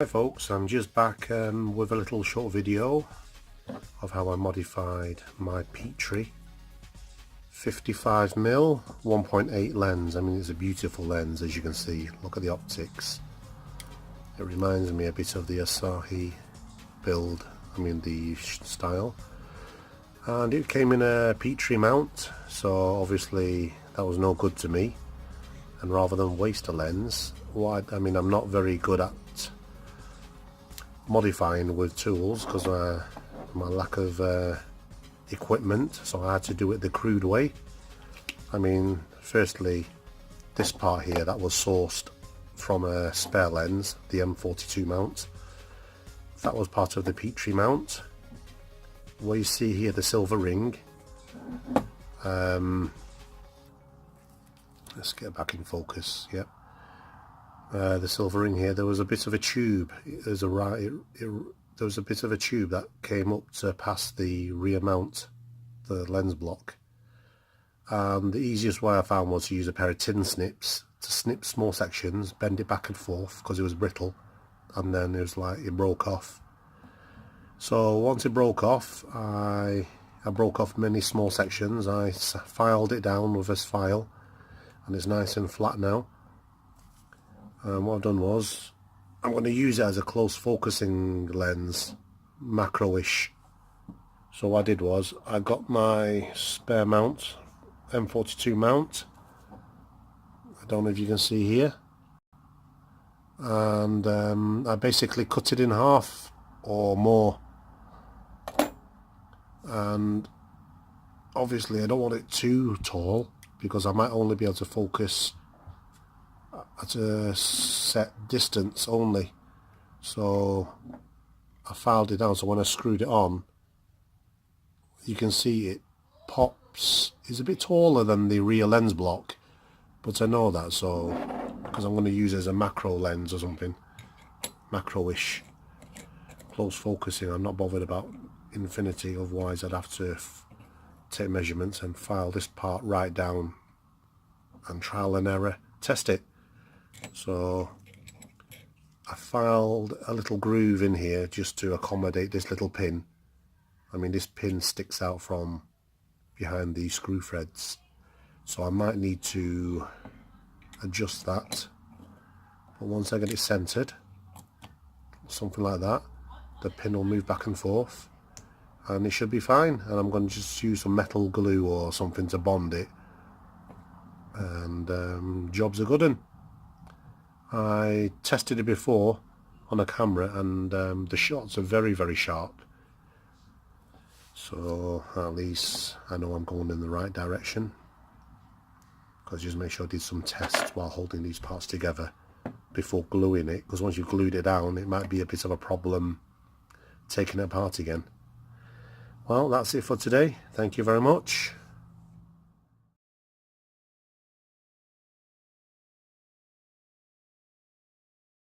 Hi folks, I'm just back with a little short video of how I modified my Petri 55mm 1.8 lens. I mean, it's a beautiful lens, as you can see. Look at the optics. It reminds me a bit of the Asahi build, the style. And it came in a Petri mount, so obviously that was no good to me. And rather than waste a lens, I'm not very good at modifying with tools because my lack of equipment, so I had to do it the crude way. Firstly, this part here, that was sourced from a spare lens, the M42 mount. That was part of the Petri mount. What you see here, the silver ring, let's get back in focus. Yep. The silver ring here, there was a bit of a tube. There was a bit of a tube that came up to pass the rear mount, the lens block. The easiest way I found was to use a pair of tin snips to snip small sections, bend it back and forth because it was brittle, and then it broke off. So once it broke off, I broke off many small sections. I filed it down with this file, and it's nice and flat now. What I've done was, I'm going to use it as a close focusing lens, macro-ish. So what I did was, I got my spare mount, M42 mount, I don't know if you can see here, and I basically cut it in half or more, and obviously I don't want it too tall because I might only be able to focus at a set distance only. So I filed it down, so when I screwed it on, you can see it pops. It's a bit taller than the rear lens block, but I know that, so because I'm going to use it as a macro lens or something, macro-ish, close focusing. I'm not bothered about infinity, otherwise I'd have to take measurements and file this part right down and trial and error test it. So I filed a little groove in here just to accommodate this little pin. This pin sticks out from behind the screw threads, so I might need to adjust that. But once I get it centered, something like that, the pin will move back and forth and it should be fine. And I'm going to just use some metal glue or something to bond it, and job's a good one. I tested it before on a camera, and the shots are very, very sharp. So at least I know I'm going in the right direction, because just make sure I did some tests while holding these parts together before gluing it, because once you've glued it down it might be a bit of a problem taking it apart again. Well, that's it for today. Thank you very much.